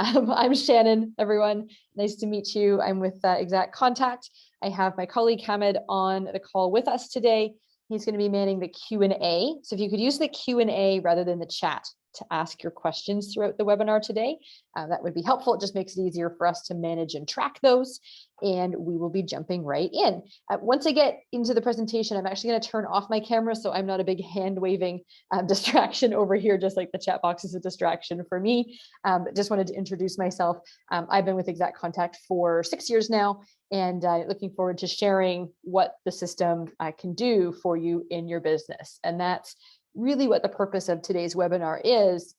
I'm Shannon, everyone. Nice to meet you. I'm with Exact Contact. I have my colleague Hamid on the call with us today. He's going to be manning the Q&A. So if you could use the Q&A rather than the chat to ask your questions throughout the webinar today, that would be helpful. It just makes it easier for us to manage and track those. And we will be jumping right in. Once I get into the presentation, I'm actually going to turn off my camera so I'm not a big hand waving distraction over here, just like the chat box is a distraction for me. But just wanted to introduce myself. I've been with Exact Contact for 6 years now, and looking forward to sharing what the system can do for you in your business. And that's really what the purpose of today's webinar is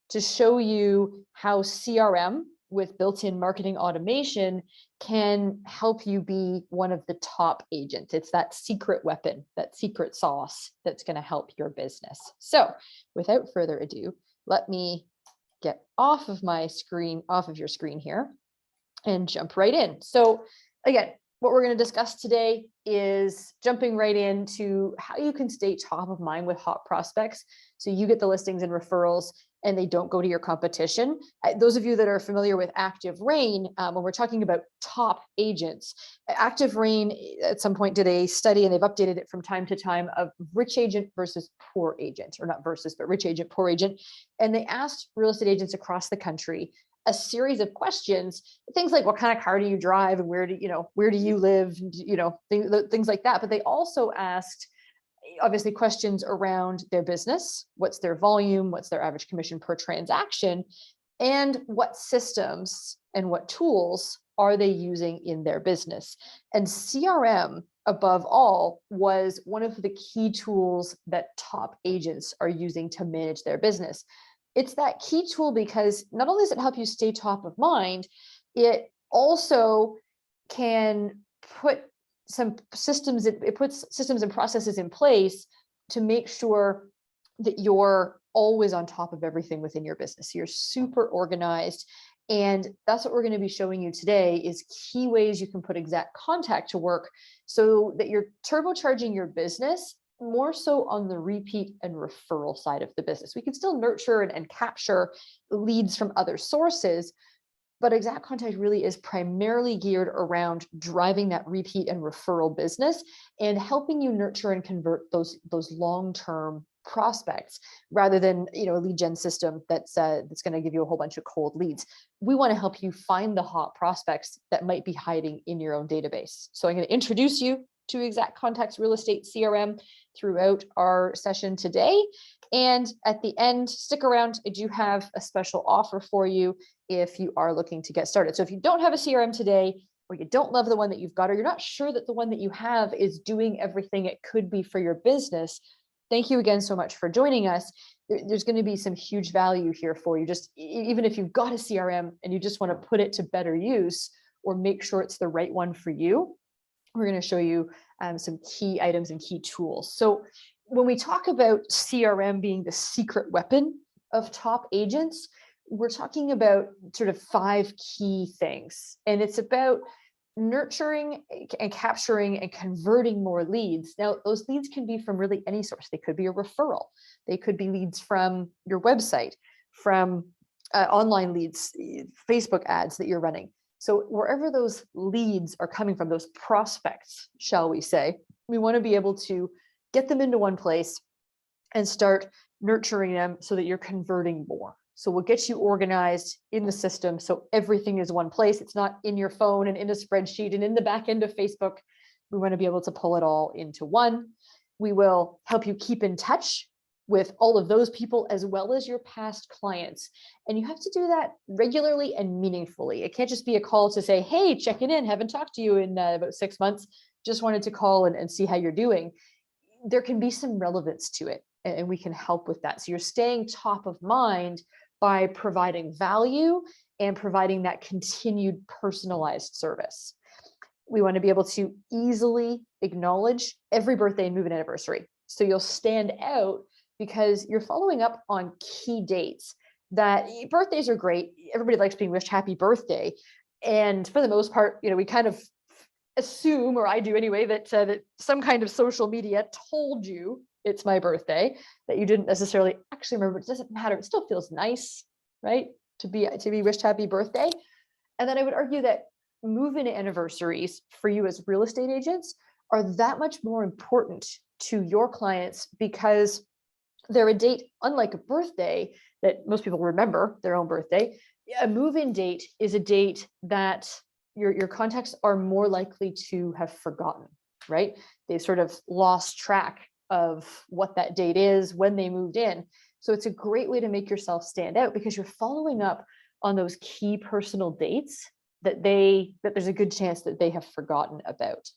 to show you how CRM with built-in marketing automation can help you be one of the top agents. It's that secret weapon, that secret sauce that's going to help your business. So without further ado, let me get off of my screen, off of your screen here, and jump right in. So again, what we're going to discuss today is jumping right into how you can stay top of mind with hot prospects so you get the listings and referrals and they don't go to your competition. Those of you that are familiar with Active Rain, when we're talking about top agents, Active Rain at some point did a study, and they've updated it from time to time, of rich agent versus poor agent, or not versus, but rich agent, poor agent. And they asked real estate agents across the country a series of questions, things like what kind of car do you drive and where do you live, things like that. But they also asked, obviously, questions around their business. What's their volume? What's their average commission per transaction? And what systems and what tools are they using in their business? And CRM, above all, was one of the key tools that top agents are using to manage their business. It's that key tool because not only does it help you stay top of mind, it also can put some systems, it puts systems and processes in place to make sure that you're always on top of everything within your business. You're super organized. And that's what we're going to be showing you today, is key ways you can put Exact Contact to work so that you're turbocharging your business more so on the repeat and referral side of the business. We can still nurture and capture leads from other sources, but Exact Contact really is primarily geared around driving that repeat and referral business and helping you nurture and convert those long-term prospects, rather than a lead gen system that's going to give you a whole bunch of cold leads. We want to help you find the hot prospects that might be hiding in your own database. So I'm going to introduce you to Exact Contact's real estate CRM throughout our session today. And at the end, stick around. I do have a special offer for you if you are looking to get started. So if you don't have a CRM today, or you don't love the one that you've got, or you're not sure that the one that you have is doing everything it could be for your business, thank you again so much for joining us. There's going to be some huge value here for you. Just even if you've got a CRM and you just want to put it to better use or make sure it's the right one for you, we're going to show you some key items and key tools. So when we talk about CRM being the secret weapon of top agents, we're talking about sort of 5 key things. And it's about nurturing and capturing and converting more leads. Now, those leads can be from really any source. They could be a referral. They could be leads from your website, from online leads, Facebook ads that you're running. So wherever those leads are coming from, those prospects, shall we say, we want to be able to get them into one place and start nurturing them so that you're converting more. So we'll get you organized in the system so everything is one place. It's not in your phone and in a spreadsheet and in the back end of Facebook. We want to be able to pull it all into one. We will help you keep in touch with all of those people as well as your past clients. And you have to do that regularly and meaningfully. It can't just be a call to say, hey, checking in, haven't talked to you in about 6 months, just wanted to call and see how you're doing. There can be some relevance to it, and we can help with that. So you're staying top of mind by providing value and providing that continued personalized service. We want to be able to easily acknowledge every birthday and move-in anniversary. So you'll stand out because you're following up on key dates. That birthdays are great. Everybody likes being wished happy birthday. And for the most part, we kind of assume, or I do anyway, that some kind of social media told you it's my birthday, that you didn't necessarily actually remember. It doesn't matter. It still feels nice, right? to be wished happy birthday. And then I would argue that move-in anniversaries for you as real estate agents are that much more important to your clients because they're a date, unlike a birthday that most people remember their own birthday. A move-in date is a date that your contacts are more likely to have forgotten, right? They've sort of lost track of what that date is when they moved in. So it's a great way to make yourself stand out because you're following up on those key personal dates that there's a good chance that they have forgotten about.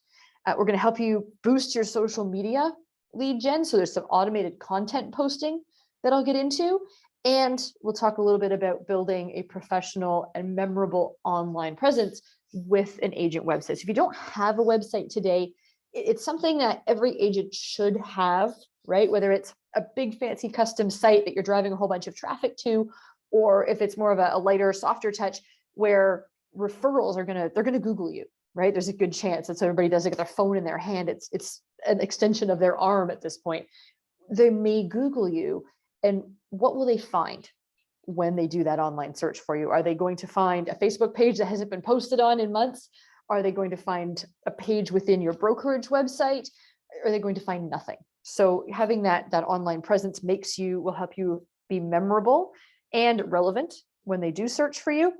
We're going to help you boost your social media lead gen. So there's some automated content posting that I'll get into. And we'll talk a little bit about building a professional and memorable online presence with an agent website. So if you don't have a website today, it's something that every agent should have, right? Whether it's a big fancy custom site that you're driving a whole bunch of traffic to, or if it's more of a lighter, softer touch where referrals they're gonna Google you, right? There's a good chance that so everybody does it with their phone in their hand. It's an extension of their arm at this point. They may Google you, and what will they find when they do that online search for you? Are they going to find a Facebook page that hasn't been posted on in months? Are they going to find a page within your brokerage website? Are they going to find nothing? So having that online presence will help you be memorable and relevant when they do search for you.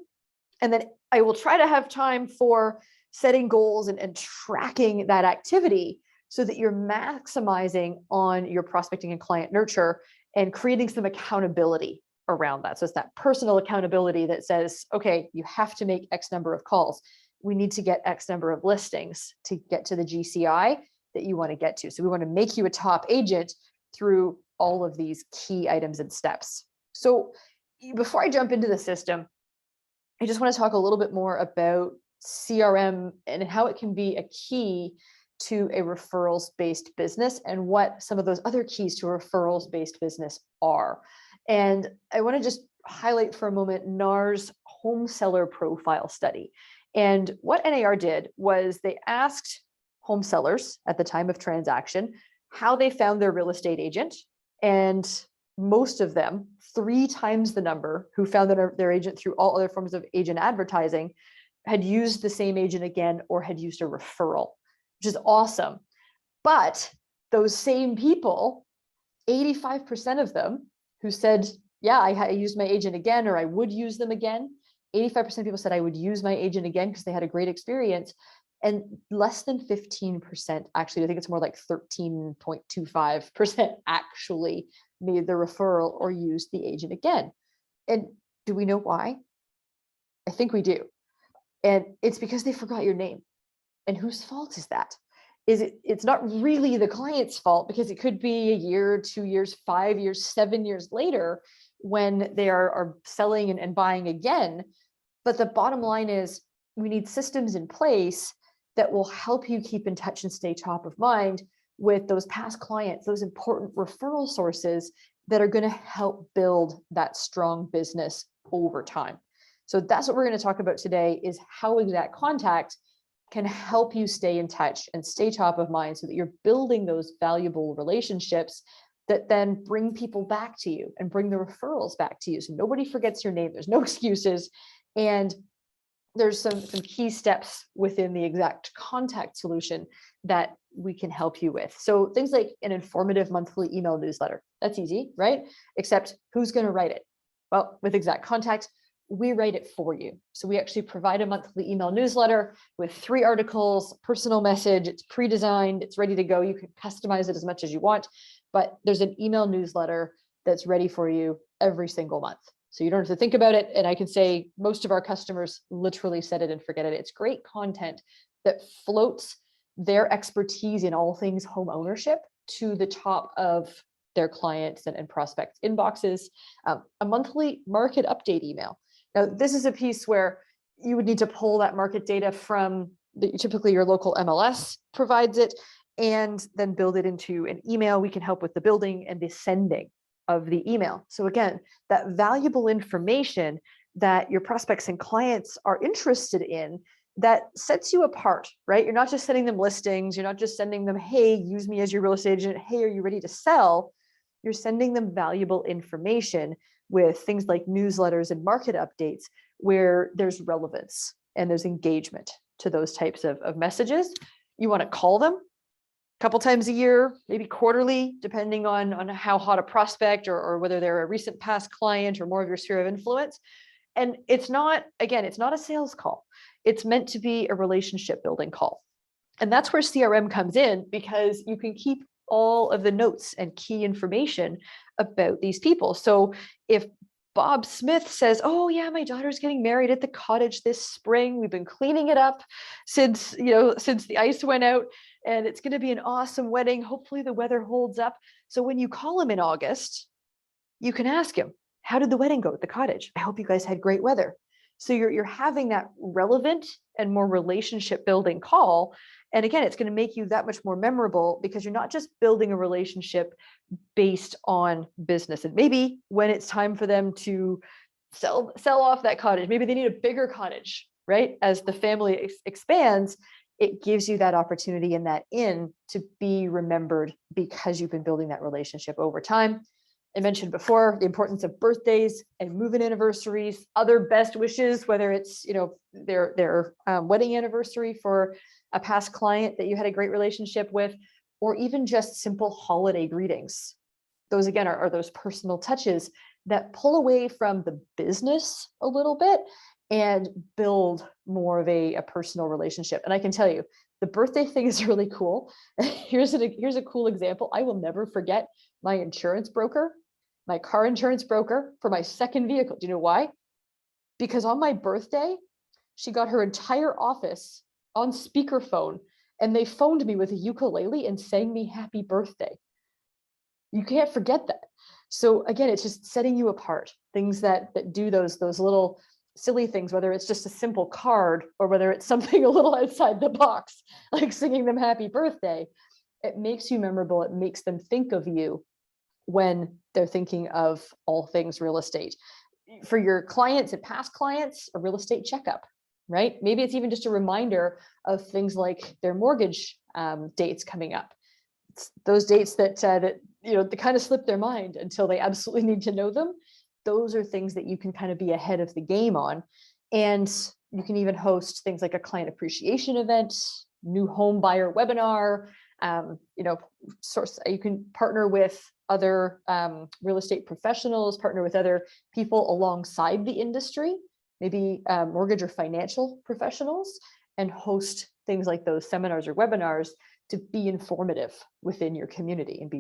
And then I will try to have time for setting goals and tracking that activity so that you're maximizing on your prospecting and client nurture and creating some accountability around that. So it's that personal accountability that says, okay, you have to make X number of calls. We need to get X number of listings to get to the GCI that you want to get to. So we want to make you a top agent through all of these key items and steps. So before I jump into the system, I just want to talk a little bit more about CRM and how it can be a key to a referrals-based business and what some of those other keys to a referrals-based business are. And I want to just highlight for a moment NAR's home seller profile study. And what NAR did was they asked home sellers at the time of transaction how they found their real estate agent. And most of them, 3 times the number who found their agent through all other forms of agent advertising, had used the same agent again or had used a referral, which is awesome. But those same people, 85% of them who said, yeah, I used my agent again, or I would use them again. 85% of people said I would use my agent again because they had a great experience. And less than 15%, actually, I think it's more like 13.25% actually made the referral or used the agent again. And do we know why? I think we do. And it's because they forgot your name. And whose fault is that? It's not really the client's fault because it could be a year, 2 years, 5 years, 7 years later when they are selling and buying again. But the bottom line is we need systems in place that will help you keep in touch and stay top of mind with those past clients, those important referral sources that are going to help build that strong business over time. So that's what we're going to talk about today, is how Exact Contact can help you stay in touch and stay top of mind so that you're building those valuable relationships that then bring people back to you and bring the referrals back to you. So nobody forgets your name. There's no excuses. And there's some key steps within the Exact Contact solution that we can help you with. So things like an informative monthly email newsletter. That's easy, right? Except who's going to write it? Well, with Exact Contact, we write it for you. So we actually provide a monthly email newsletter with 3 articles, personal message. It's pre-designed, it's ready to go. You can customize it as much as you want, but there's an email newsletter that's ready for you every single month. So you don't have to think about it. And I can say most of our customers literally set it and forget it. It's great content that floats their expertise in all things home ownership to the top of their clients and prospects inboxes. A monthly market update email. Now, this is a piece where you would need to pull that market data from typically your local MLS provides it, and then build it into an email. We can help with the building and the sending of the email. So again, that valuable information that your prospects and clients are interested in that sets you apart, right? You're not just sending them listings. You're not just sending them, hey, use me as your real estate agent. Hey, are you ready to sell? You're sending them valuable information with things like newsletters and market updates, where there's relevance and there's engagement to those types of messages. You want to call them a couple times a year, maybe quarterly, depending on how hot a prospect or whether they're a recent past client or more of your sphere of influence. And it's not, again, it's not a sales call. It's meant to be a relationship building call. And that's where CRM comes in, because you can keep all of the notes and key information about these people. So if Bob Smith says, oh yeah, my daughter's getting married at the cottage this spring. We've been cleaning it up since the ice went out, and it's going to be an awesome wedding. Hopefully the weather holds up. So when you call him in August, you can ask him, how did the wedding go at the cottage? I hope you guys had great weather. So you're having that relevant and more relationship building call. And again, it's going to make you that much more memorable, because you're not just building a relationship based on business. And maybe when it's time for them to sell off that cottage, maybe they need a bigger cottage, right? As the family expands, it gives you that opportunity and that in to be remembered, because you've been building that relationship over time. I mentioned before the importance of birthdays and move-in anniversaries, other best wishes, whether it's their wedding anniversary for a past client that you had a great relationship with, or even just simple holiday greetings. Those again are those personal touches that pull away from the business a little bit and build more of a personal relationship. And I can tell you, the birthday thing is really cool. Here's a cool example. I will never forget my car insurance broker for my second vehicle. Do you know why? Because on my birthday, she got her entire office on speakerphone, and they phoned me with a ukulele and sang me happy birthday. You can't forget that. So again, it's just setting you apart. Things that do those little silly things, whether it's just a simple card or whether it's something a little outside the box, like singing them happy birthday. It makes you memorable. It makes them think of you when they're thinking of all things real estate. For your clients and past clients, a real estate checkup, right? Maybe it's even just a reminder of things like their mortgage dates coming up. It's those dates that they kind of slip their mind until they absolutely need to know them. Those are things that you can kind of be ahead of the game on. And you can even host things like a client appreciation event, new home buyer webinar. You can partner with other real estate professionals, partner with other people alongside the industry, maybe mortgage or financial professionals, and host things like those seminars or webinars to be informative within your community and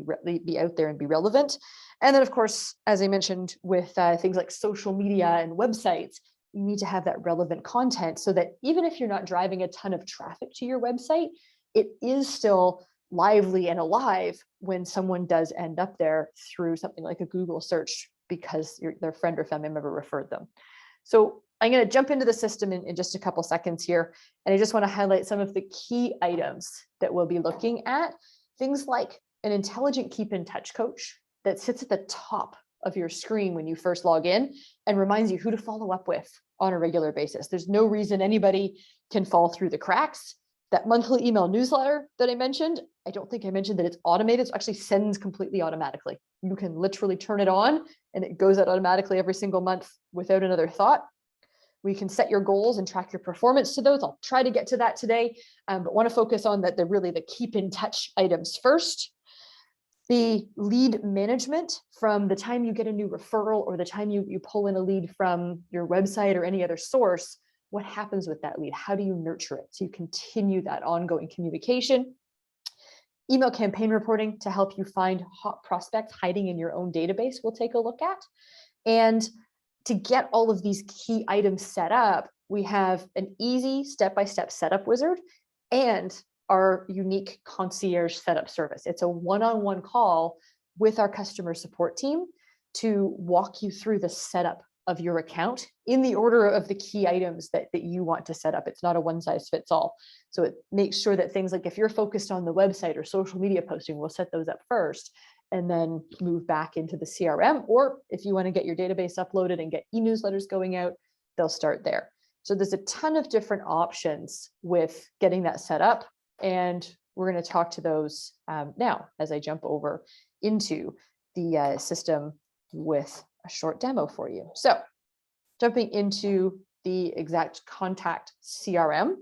be out there and be relevant. And then, of course, as I mentioned, with things like social media and websites, you need to have that relevant content so that even if you're not driving a ton of traffic to your website, it is still lively and alive when someone does end up there through something like a Google search because their friend or family member referred them. So I'm going to jump into the system in just a couple seconds here. And I just want to highlight some of the key items that we'll be looking at. Things like an intelligent keep in touch coach that sits at the top of your screen when you first log in and reminds you who to follow up with on a regular basis. There's no reason anybody can fall through the cracks. That monthly email newsletter that I mentioned, I don't think I mentioned that it's automated. So it actually sends completely automatically. You can literally turn it on and it goes out automatically every single month without another thought. We can set your goals and track your performance to those. I'll try to get to that today, but want to focus on the keep in touch items first. The lead management, from the time you get a new referral or the time you pull in a lead from your website or any other source, what happens with that lead? How do you nurture it? So you continue that ongoing communication. Email campaign reporting to help you find hot prospects hiding in your own database, we'll take a look at. And to get all of these key items set up, we have an easy step-by-step setup wizard and our unique concierge setup service. It's a one-on-one call with our customer support team to walk you through the setup of your account in the order of the key items that you want to set up. It's not a one size fits all. So it makes sure that things like if you're focused on the website or social media posting, we'll set those up first and then move back into the CRM. Or if you want to get your database uploaded and get e-newsletters going out, they'll start there. So there's a ton of different options with getting that set up. And we're going to talk to those now as I jump over into the system with a short demo for you. So jumping into the Exact Contact CRM.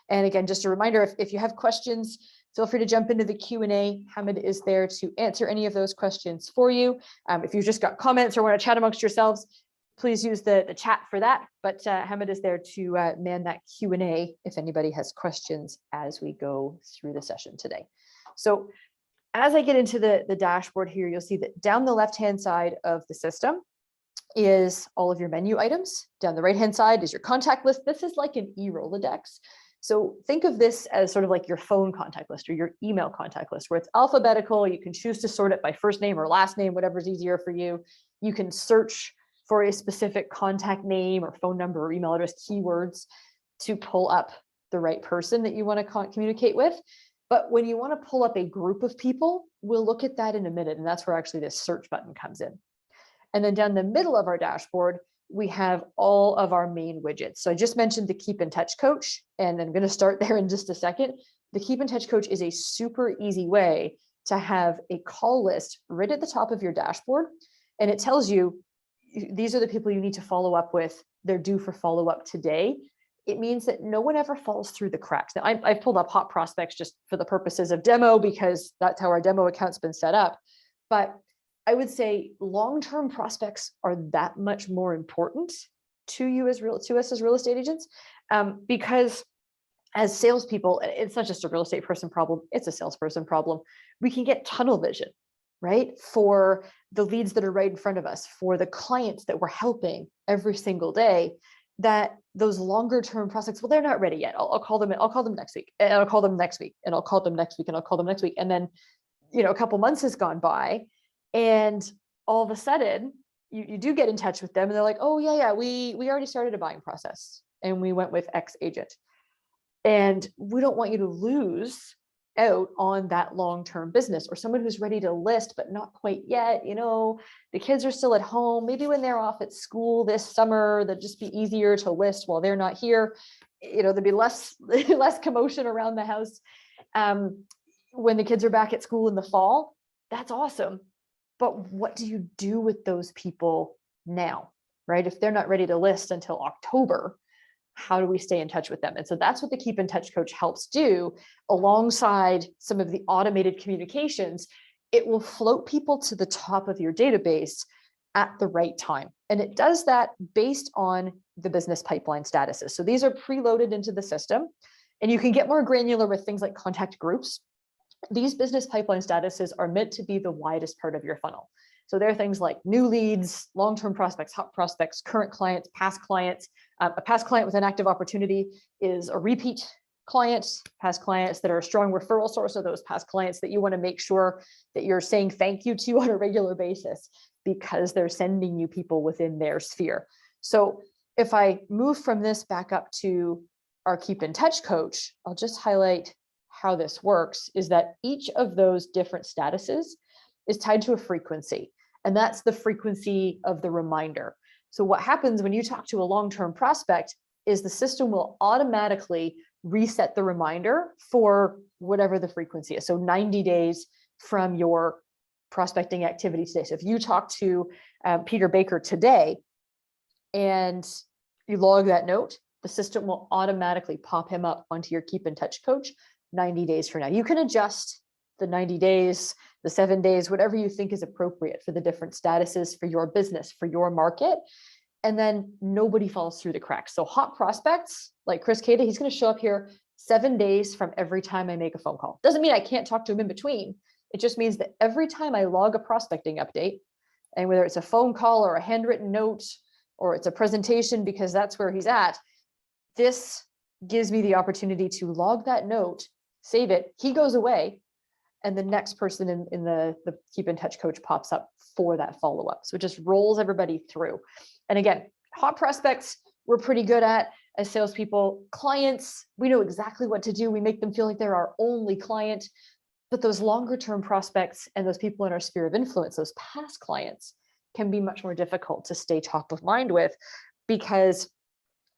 And again, just a reminder, if you have questions, feel free to jump into the Q&A. Hamid is there to answer any of those questions for you. If you've just got comments or want to chat amongst yourselves, please use the chat for that. But Hamid is there to man that Q&A if anybody has questions as we go through the session today. So as I get into the dashboard here, you'll see that down the left-hand side of the system is all of your menu items. Down the right-hand side is your contact list. This is like an e-Rolodex. So think of this as sort of like your phone contact list or your email contact list, where it's alphabetical. You can choose to sort it by first name or last name, whatever's easier for you. You can search for a specific contact name or phone number or email address keywords to pull up the right person that you want to communicate with. But when you want to pull up a group of people, we'll look at that in a minute. And that's where actually this search button comes in. And then down the middle of our dashboard, we have all of our main widgets. So I just mentioned the Keep in Touch Coach, and I'm going to start there in just a second. The Keep in Touch Coach is a super easy way to have a call list right at the top of your dashboard. And it tells you, these are the people you need to follow up with. They're due for follow-up today. It means that no one ever falls through the cracks. Now, I've pulled up hot prospects just for the purposes of demo, because that's how our demo account's been set up. But I would say long-term prospects are that much more important to us as real estate agents, because as salespeople, it's not just a real estate person problem, it's a salesperson problem. We can get tunnel vision, right? For the leads that are right in front of us, for the clients that we're helping every single day, that those longer term prospects, well, they're not ready yet. I'll call them next week, and I'll call them next week, and I'll call them next week, and I'll call them next week. And then, a couple months has gone by, and all of a sudden you do get in touch with them, and they're like, oh yeah, we already started a buying process and we went with X agent. And we don't want you to lose out on that long-term business, or someone who's ready to list, but not quite yet. The kids are still at home. Maybe when they're off at school this summer, that'd just be easier to list while they're not here. There'd be less commotion around the house. When the kids are back at school in the fall, that's awesome. But what do you do with those people now, right? If they're not ready to list until October, how do we stay in touch with them? And so that's what the Keep in Touch Coach helps do, alongside some of the automated communications. It will float people to the top of your database at the right time. And it does that based on the business pipeline statuses. So these are preloaded into the system, and you can get more granular with things like contact groups. These business pipeline statuses are meant to be the widest part of your funnel. So there are things like new leads, long-term prospects, hot prospects, current clients, past clients. A past client with an active opportunity is a repeat client. Past clients that are a strong referral source are those past clients that you want to make sure that you're saying thank you to on a regular basis, because they're sending you people within their sphere. So if I move from this back up to our Keep in Touch Coach, I'll just highlight how this works. Is that each of those different statuses is tied to a frequency, and that's the frequency of the reminder. So what happens when you talk to a long-term prospect is the system will automatically reset the reminder for whatever the frequency is. So 90 days from your prospecting activity today. So if you talk to Peter Baker today and you log that note, the system will automatically pop him up onto your Keep in Touch Coach 90 days from now. You can adjust the 90 days, the 7 days, whatever you think is appropriate for the different statuses for your business, for your market. And then nobody falls through the cracks. So hot prospects like Chris Cada, he's going to show up here 7 days from every time I make a phone call. Doesn't mean I can't talk to him in between. It just means that every time I log a prospecting update, and whether it's a phone call or a handwritten note, or it's a presentation because that's where he's at, this gives me the opportunity to log that note, save it, he goes away, and the next person in the Keep in Touch Coach pops up for that follow-up. So it just rolls everybody through. And again, hot prospects, we're pretty good at as salespeople. Clients, we know exactly what to do. We make them feel like they're our only client. But those longer term prospects and those people in our sphere of influence, those past clients, can be much more difficult to stay top of mind with, because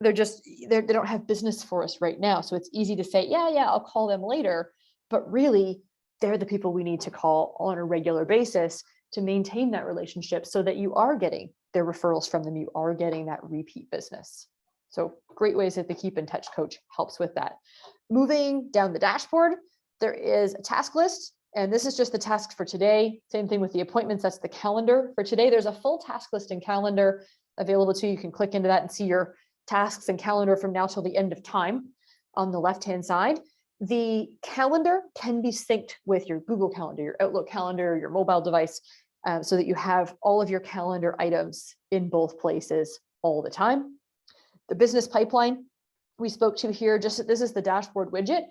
they don't have business for us right now. So it's easy to say, yeah, I'll call them later. But really, they're the people we need to call on a regular basis to maintain that relationship, so that you are getting their referrals from them, you are getting that repeat business. So great ways that the Keep in Touch coach helps with that. Moving down the dashboard, there is a task list, and this is just the tasks for today. Same thing with the appointments, that's the calendar. For today, there's a full task list and calendar available to you. You can click into that and see your tasks and calendar from now till the end of time on the left-hand side. The calendar can be synced with your Google Calendar, your Outlook calendar, your mobile device, so that you have all of your calendar items in both places all the time. The business pipeline we spoke to here, just this is the dashboard widget.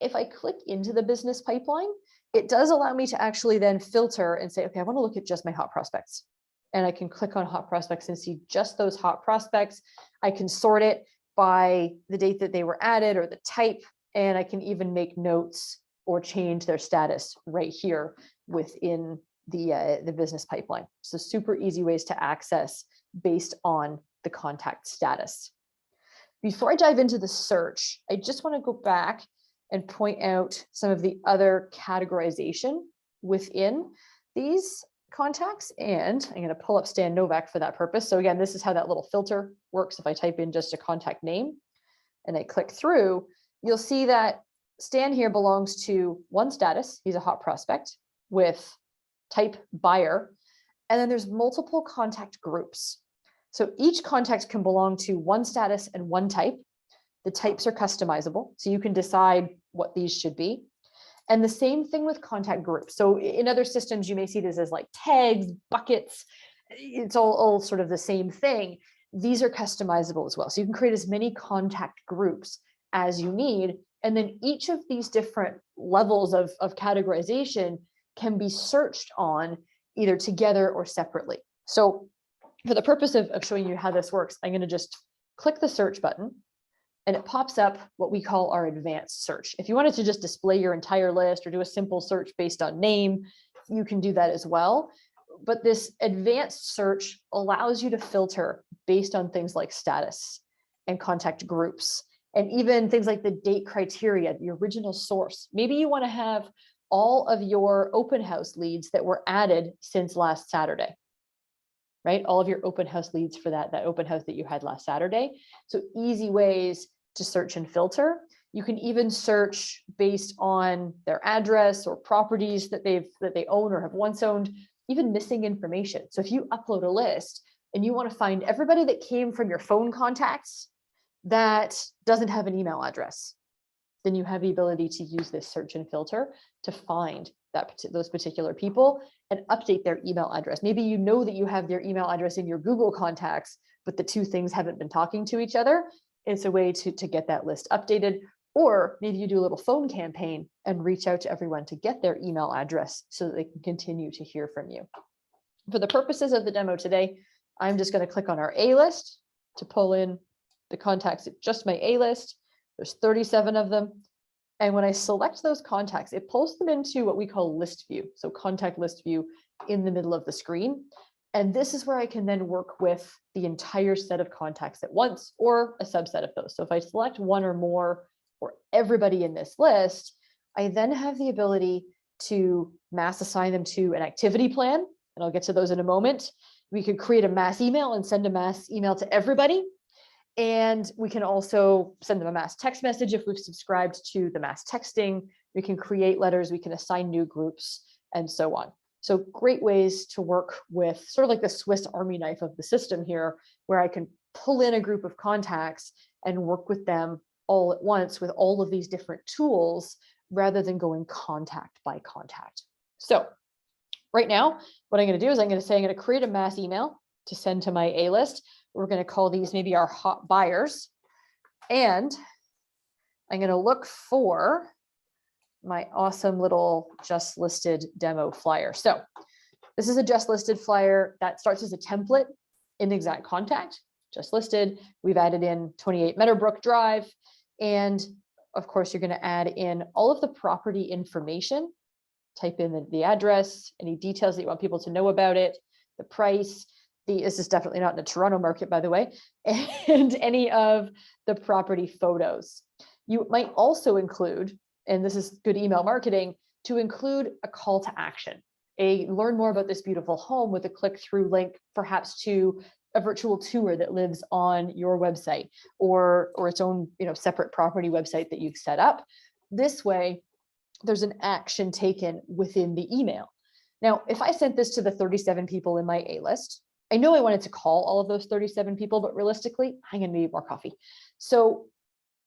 If I click into the business pipeline, it does allow me to actually then filter and say, okay, I want to look at just my hot prospects. And I can click on hot prospects and see just those hot prospects. I can sort it by the date that they were added or the type, and I can even make notes or change their status right here within the business pipeline. So super easy ways to access based on the contact status. Before I dive into the search, I just want to go back and point out some of the other categorization within these contacts. And I'm going to pull up Stan Novak for that purpose. So again, this is how that little filter works. If I type in just a contact name and I click through, you'll see that Stan here belongs to one status. He's a hot prospect with type buyer. And then there's multiple contact groups. So each contact can belong to one status and one type. The types are customizable, so you can decide what these should be. And the same thing with contact groups. So in other systems, you may see this as like tags, buckets. It's all sort of the same thing. These are customizable as well. So you can create as many contact groups as you need. And then each of these different levels of categorization can be searched on either together or separately. So for the purpose of showing you how this works, I'm going to just click the search button and it pops up what we call our advanced search. If you wanted to just display your entire list or do a simple search based on name, you can do that as well. But this advanced search allows you to filter based on things like status and contact groups, and even things like the date criteria, the original source. Maybe you want to have all of your open house leads that were added since last Saturday. Right? All of your open house leads for that open house that you had last Saturday. So easy ways to search and filter. You can even search based on their address or properties that they own or have once owned, even missing information. So if you upload a list and you want to find everybody that came from your phone contacts that doesn't have an email address, then you have the ability to use this search and filter to find those particular people and update their email address. Maybe you know that you have their email address in your Google contacts, but the two things haven't been talking to each other. It's a way to get that list updated. Or maybe you do a little phone campaign and reach out to everyone to get their email address so that they can continue to hear from you. For the purposes of the demo today, I'm just going to click on our A list to pull in the contacts, just my A list. There's 37 of them. And when I select those contacts, it pulls them into what we call list view. So contact list view in the middle of the screen. And this is where I can then work with the entire set of contacts at once or a subset of those. So if I select one or more or everybody in this list, I then have the ability to mass assign them to an activity plan. And I'll get to those in a moment. We could create a mass email and send a mass email to everybody. And we can also send them a mass text message if we've subscribed to the mass texting. We can create letters, we can assign new groups, and so on. So great ways to work with sort of like the Swiss Army knife of the system here, where I can pull in a group of contacts and work with them all at once with all of these different tools rather than going contact by contact. So right now, what I'm going to do is I'm going to create a mass email to send to my A list. We're going to call these maybe our hot buyers. And I'm going to look for my awesome little just listed demo flyer. So this is a just listed flyer that starts as a template in exact contact, just listed. We've added in 28 Meadowbrook Drive. And of course, you're going to add in all of the property information, type in the address, any details that you want people to know about it, the price. This is definitely not in the Toronto market, by the way, and any of the property photos. You might also include, and this is good email marketing, to include a call to action. a learn more about this beautiful home with a click-through link, perhaps to a virtual tour that lives on your website or its own, separate property website that you've set up. This way, there's an action taken within the email. Now, if I sent this to the 37 people in my A list, I know I wanted to call all of those 37 people, but realistically, I'm going to need more coffee. So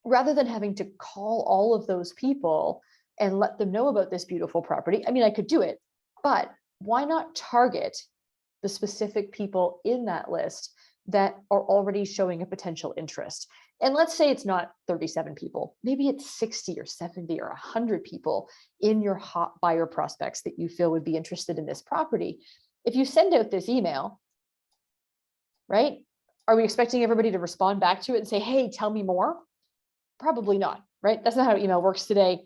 rather than having to call all of those people and let them know about this beautiful property, I mean, I could do it, but why not target the specific people in that list that are already showing a potential interest? And let's say it's not 37 people, maybe it's 60 or 70 or 100 people in your hot buyer prospects that you feel would be interested in this property. If you send out this email, right? Are we expecting everybody to respond back to it and say, hey, tell me more? Probably not, right? That's not how email works today.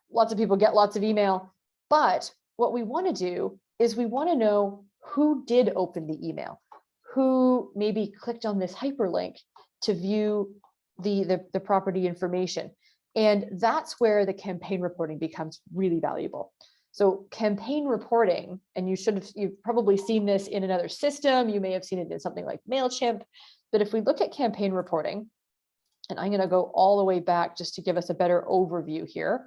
Lots of people get lots of email, but what we want to do is we want to know who did open the email, who maybe clicked on this hyperlink to view the property information. And that's where the campaign reporting becomes really valuable. So campaign reporting, and you've probably seen this in another system, you may have seen it in something like MailChimp, but if we look at campaign reporting, and I'm going to go all the way back just to give us a better overview here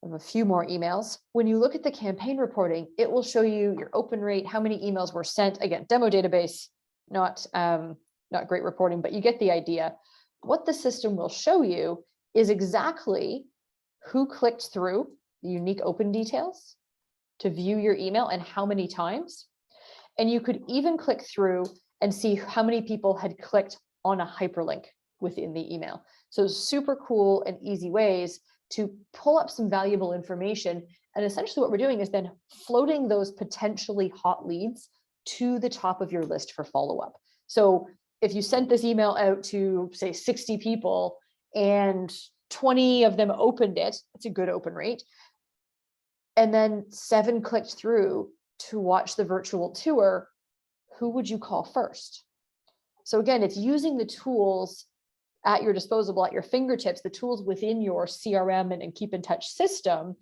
of a few more emails. When you look at the campaign reporting, it will show you your open rate, how many emails were sent. Again, demo database, not great reporting, but you get the idea. What the system will show you is exactly who clicked through the unique open details to view your email and how many times. And you could even click through and see how many people had clicked on a hyperlink within the email. So super cool and easy ways to pull up some valuable information. And essentially what we're doing is then floating those potentially hot leads to the top of your list for follow-up. So if you sent this email out to, say, 60 people and 20 of them opened it, it's a good open rate, and then 7 clicked through to watch the virtual tour, who would you call first? So again, it's using the tools at your disposal, at your fingertips, the tools within your CRM and Keep in Touch system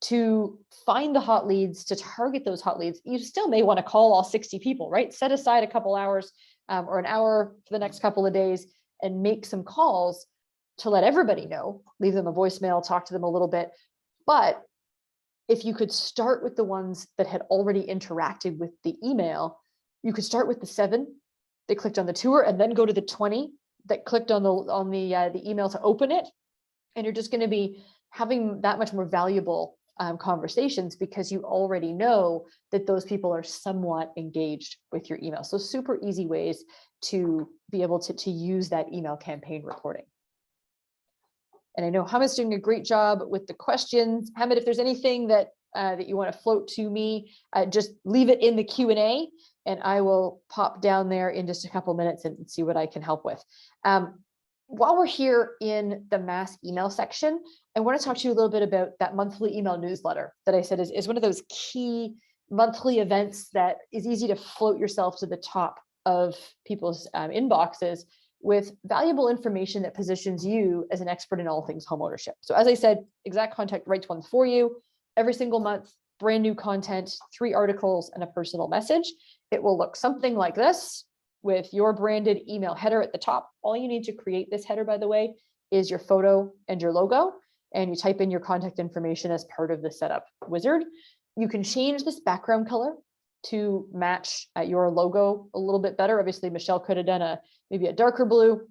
to find the hot leads, to target those hot leads. You still may want to call all 60 people, right? Set aside a couple hours or an hour for the next couple of days and make some calls to let everybody know, leave them a voicemail, talk to them a little bit. But if you could start with the ones that had already interacted with the email, you could start with the 7 that clicked on the tour and then go to the 20 that clicked on the email to open it. And you're just going to be having that much more valuable conversations because you already know that those people are somewhat engaged with your email. So super easy ways to be able to use that email campaign reporting. And I know Hamid's doing a great job with the questions. Hamid, if there's anything that you want to float to me, just leave it in the Q&A and I will pop down there in just a couple minutes and see what I can help with. While we're here in the mass email section, I want to talk to you a little bit about that monthly email newsletter that I said is one of those key monthly events that is easy to float yourself to the top of people's inboxes with valuable information that positions you as an expert in all things homeownership. So as I said, Exact Contact writes one for you every single month, brand new content, 3 articles and a personal message. It will look something like this with your branded email header at the top. All you need to create this header, by the way, is your photo and your logo, and you type in your contact information as part of the setup wizard. You can change this background color to match your logo a little bit better. Obviously, Michelle could have done maybe a darker blue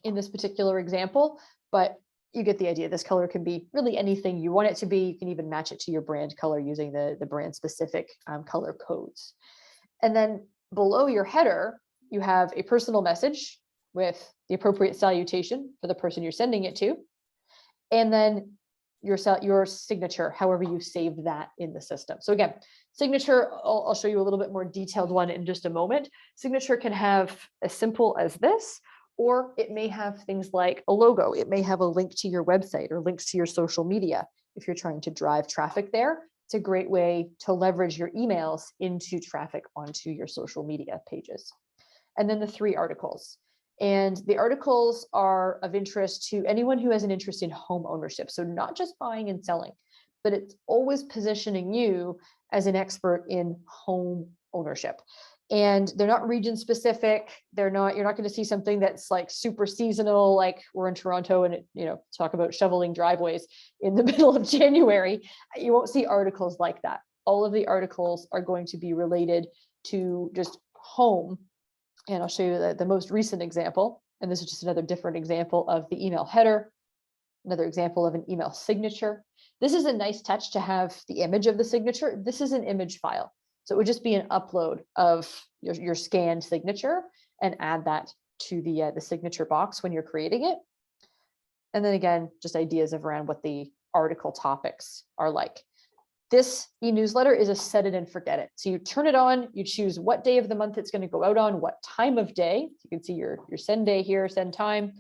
in this particular example, but you get the idea. This color can be really anything you want it to be. You can even match it to your brand color using the brand specific color codes. And then below your header, you have a personal message with the appropriate salutation for the person you're sending it to. And then your signature, however you saved that in the system. So again, signature, I'll show you a little bit more detailed one in just a moment. Signature can have as simple as this, or it may have things like a logo. It may have a link to your website or links to your social media. If you're trying to drive traffic there, it's a great way to leverage your emails into traffic onto your social media pages. And then the 3 articles. And the articles are of interest to anyone who has an interest in home ownership. So not just buying and selling, but it's always positioning you as an expert in home ownership. And they're not region specific. You're not going to see something that's like super seasonal, like we're in Toronto and talk about shoveling driveways in the middle of January. You won't see articles like that. All of the articles are going to be related to just home. And I'll show you the most recent example. And this is just another different example of the email header, another example of an email signature. This is a nice touch to have the image of the signature. This is an image file. So it would just be an upload of your scanned signature and add that to the signature box when you're creating it. And then again, just ideas of around what the article topics are like. This e-newsletter is a set it and forget it. So you turn it on, you choose what day of the month it's going to go out on, what time of day. You can see your send day here, send time.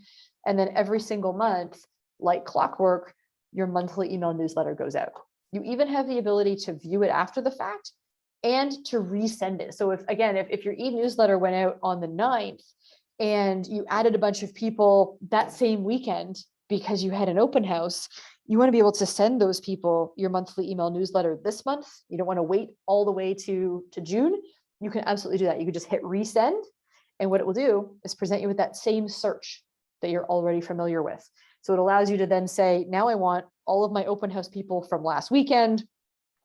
And then every single month, like clockwork, your monthly email newsletter goes out. You even have the ability to view it after the fact and to resend it. So if your e-newsletter went out on the 9th and you added a bunch of people that same weekend because you had an open house, you want to be able to send those people your monthly email newsletter this month. You don't want to wait all the way to June. You can absolutely do that. You can just hit resend. And what it will do is present you with that same search that you're already familiar with. So it allows you to then say, now I want all of my open house people from last weekend,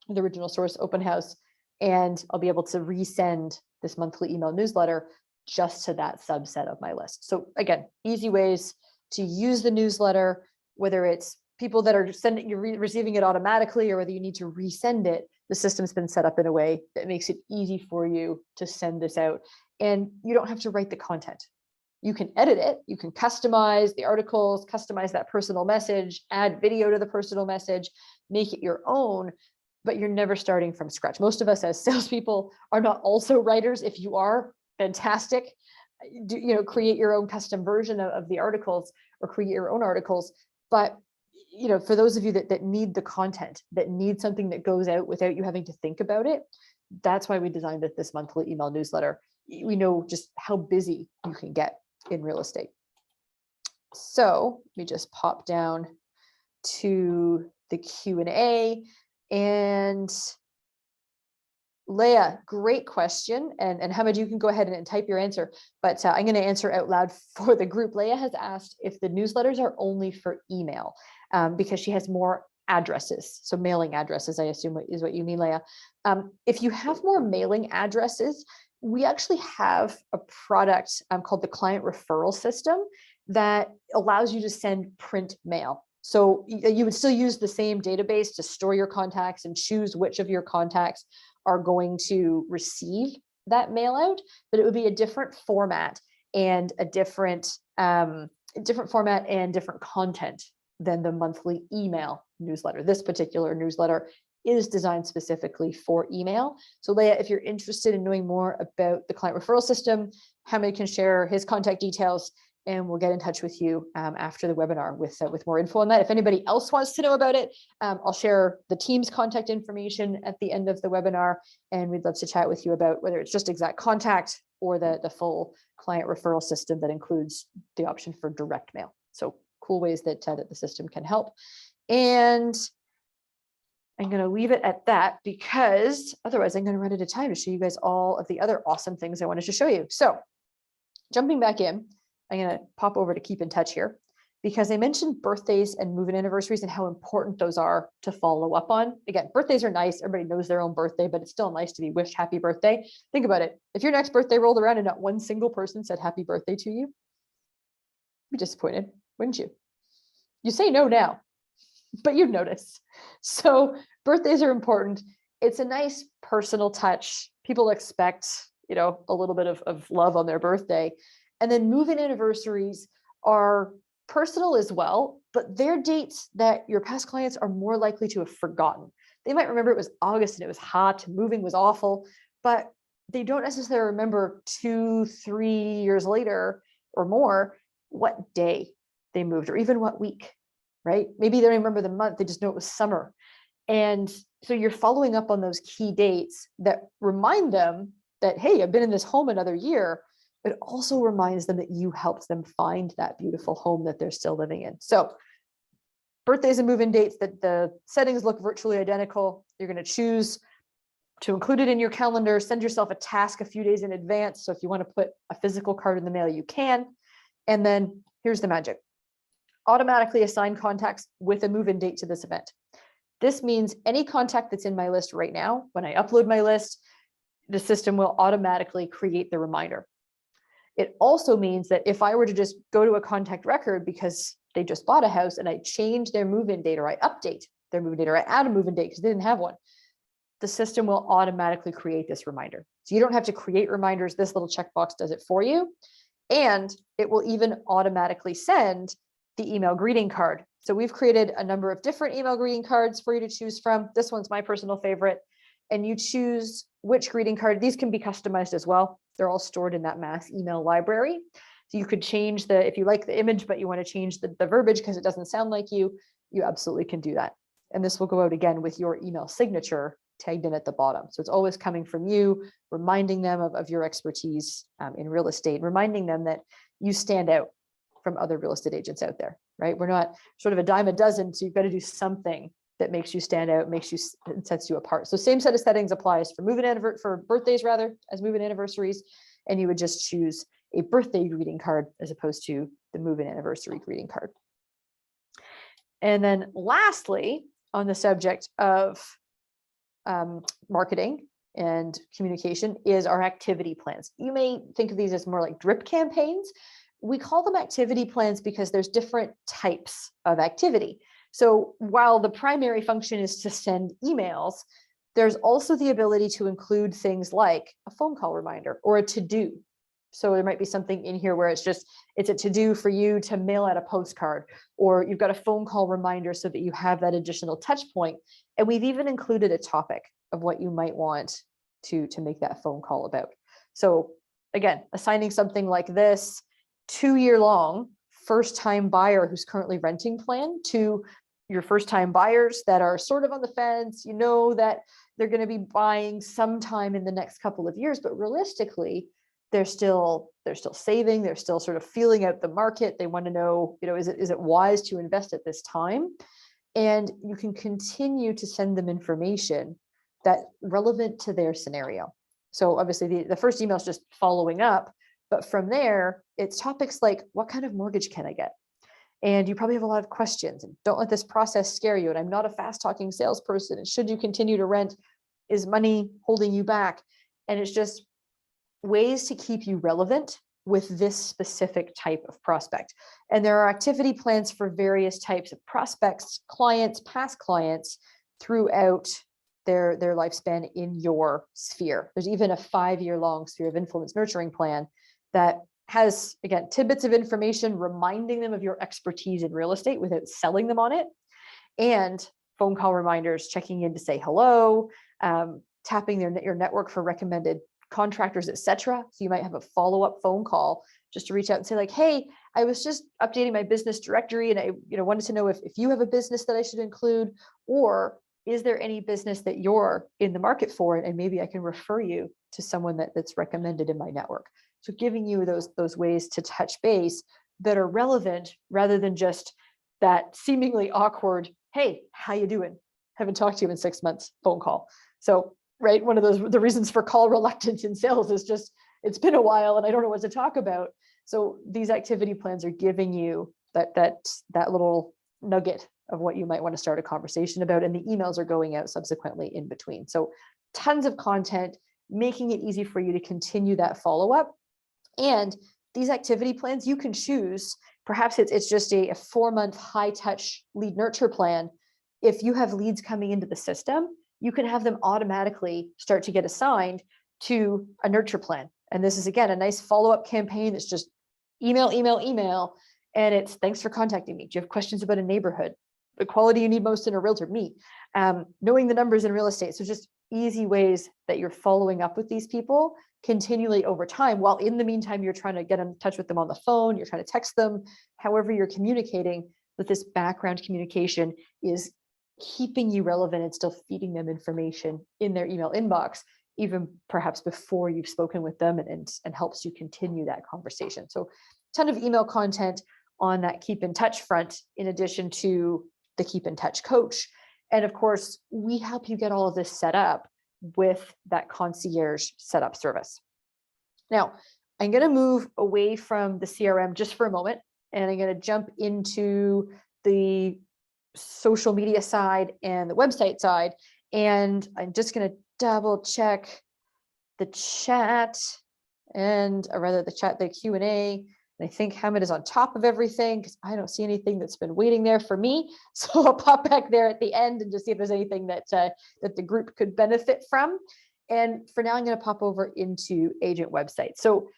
the original source open house, and I'll be able to resend this monthly email newsletter just to that subset of my list. So again, easy ways to use the newsletter, whether it's people that are receiving it automatically or whether you need to resend it. The system's been set up in a way that makes it easy for you to send this out. And you don't have to write the content. You can edit it. You can customize the articles, customize that personal message, add video to the personal message, make it your own, but you're never starting from scratch. Most of us as salespeople are not also writers. If you are, fantastic. Create your own custom version of the articles or create your own articles. But for those of you that need the content, that need something that goes out without you having to think about it, that's why we designed this monthly email newsletter. We know just how busy you can get in real estate. So let me just pop down to the Q&A. And Leah, great question. And Hamid, you can go ahead and type your answer, but I'm going to answer out loud for the group. Leah has asked if the newsletters are only for email because she has more addresses. So mailing addresses, I assume is what you mean, Leah. If you have more mailing addresses, we actually have a product called the Client Referral System that allows you to send print mail. So you would still use the same database to store your contacts and choose which of your contacts are going to receive that mail out, but it would be a different format and a different format and different content than the monthly email newsletter. This particular newsletter is designed specifically for email. So Leah, if you're interested in knowing more about the client referral system, Hamid can share his contact details and we'll get in touch with you after the webinar with more info on that. If anybody else wants to know about it, I'll share the team's contact information at the end of the webinar, and we'd love to chat with you about whether it's just exact contact or the full client referral system that includes the option for direct mail. So cool ways that the system can help. And I'm going to leave it at that because otherwise I'm going to run out of time to show you guys all of the other awesome things I wanted to show you. So jumping back in, I'm going to pop over to keep in touch here because I mentioned birthdays and move-in anniversaries and how important those are to follow up on. Again, birthdays are nice. Everybody knows their own birthday, but it's still nice to be wished happy birthday. Think about it. If your next birthday rolled around and not one single person said happy birthday to you, you'd be disappointed, wouldn't you? You say no now, but you'd notice. So birthdays are important. It's a nice personal touch. People expect, a little bit of love on their birthday. And then move-in anniversaries are personal as well, but they're dates that your past clients are more likely to have forgotten. They might remember it was August and it was hot, moving was awful, but they don't necessarily remember 2-3 years later or more what day they moved or even what week, right? Maybe they don't remember the month, they just know it was summer. And so you're following up on those key dates that remind them that, hey, I've been in this home another year. It also reminds them that you helped them find that beautiful home that they're still living in. So birthdays and move-in dates, that the settings look virtually identical. You're going to choose to include it in your calendar, send yourself a task a few days in advance. So if you want to put a physical card in the mail, you can. And then here's the magic. Automatically assign contacts with a move-in date to this event. This means any contact that's in my list right now, when I upload my list, the system will automatically create the reminder. It also means that if I were to just go to a contact record because they just bought a house and I change their move-in date, or I update their move-in date, or I add a move-in date because they didn't have one, the system will automatically create this reminder. So you don't have to create reminders. This little checkbox does it for you. And it will even automatically send the email greeting card. So we've created a number of different email greeting cards for you to choose from. This one's my personal favorite. And you choose which greeting card. These can be customized as well. They're all stored in that mass email library. So you could change if you like the image, but you want to change the verbiage because it doesn't sound like you absolutely can do that. And this will go out again with your email signature tagged in at the bottom. So it's always coming from you, reminding them of your expertise in real estate, reminding them that you stand out from other real estate agents out there, right? We're not sort of a dime a dozen, so you've got to do something that makes you stand out, sets you apart. So same set of settings applies for birthdays rather, as move-in anniversaries, and you would just choose a birthday greeting card as opposed to the move-in anniversary greeting card. And then lastly, on the subject of marketing and communication is our activity plans. You may think of these as more like drip campaigns. We call them activity plans because there's different types of activity. So while the primary function is to send emails, there's also the ability to include things like a phone call reminder or a to-do. So there might be something in here where it's a to-do for you to mail out a postcard, or you've got a phone call reminder so that you have that additional touch point. And we've even included a topic of what you might want to make that phone call about. So again, assigning something like this 2-year-long first-time buyer who's currently renting plan to your first-time buyers that are sort of on the fence, you know that they're going to be buying sometime in the next couple of years, but realistically, they're still saving, they're still sort of feeling out the market. They want to know, is it wise to invest at this time? And you can continue to send them information that's relevant to their scenario. So obviously the first email is just following up, but from there, it's topics like, what kind of mortgage can I get? And you probably have a lot of questions, and don't let this process scare you. And I'm not a fast talking salesperson. And should you continue to rent? Is money holding you back? And it's just ways to keep you relevant with this specific type of prospect. And there are activity plans for various types of prospects, clients, past clients throughout their lifespan in your sphere. There's even a 5-year-long sphere of influence nurturing plan that has, again, tidbits of information reminding them of your expertise in real estate without selling them on it, and phone call reminders, checking in to say hello, tapping your network for recommended contractors, etc. So you might have a follow-up phone call just to reach out and say like, hey, I was just updating my business directory and I wanted to know if you have a business that I should include, or is there any business that you're in the market for, and maybe I can refer you to someone that's recommended in my network. So giving you those ways to touch base that are relevant rather than just that seemingly awkward, hey, how you doing? Haven't talked to you in 6 months phone call. So right, one of the reasons for call reluctance in sales is just, it's been a while and I don't know what to talk about. So these activity plans are giving you that little nugget of what you might want to start a conversation about, and the emails are going out subsequently in between. So tons of content, making it easy for you to continue that follow-up. And these activity plans, you can choose, perhaps it's just a 4-month high-touch lead nurture plan. If you have leads coming into the system, you can have them automatically start to get assigned to a nurture plan. And this is, again, a nice follow-up campaign. It's just email, email, email. And it's, thanks for contacting me. Do you have questions about a neighborhood? The quality you need most in a realtor? Me. Knowing the numbers in real estate. So just easy ways that you're following up with these people continually over time, while in the meantime, you're trying to get in touch with them on the phone, you're trying to text them, however you're communicating, with this background communication is keeping you relevant and still feeding them information in their email inbox, even perhaps before you've spoken with them, and helps you continue that conversation. So a ton of email content on that keep in touch front, in addition to the Keep in Touch coach. And of course, we help you get all of this set up with that Concierge Setup service. Now, I'm going to move away from the CRM just for a moment, and I'm going to jump into the social media side and the website side. And I'm just going to double check the chat or rather the Q&A. And I think Hamid is on top of everything because I don't see anything that's been waiting there for me. So I'll pop back there at the end and just see if there's anything that the group could benefit from. And for now, I'm going to pop over into agent websites. So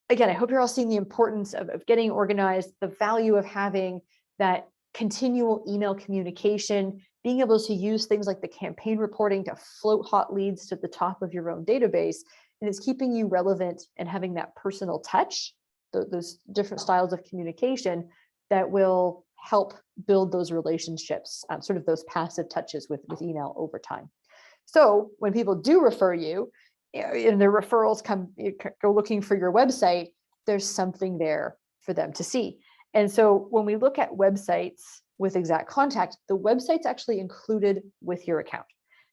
again, I hope you're all seeing the importance of getting organized, the value of having that continual email communication, being able to use things like the campaign reporting to float hot leads to the top of your own database. And it's keeping you relevant and having that personal touch, those different styles of communication that will help build those relationships, sort of those passive touches with email over time. So when people do refer you, and their referrals go looking for your website, there's something there for them to see. And so when we look at websites with Exact Contact, the website's actually included with your account.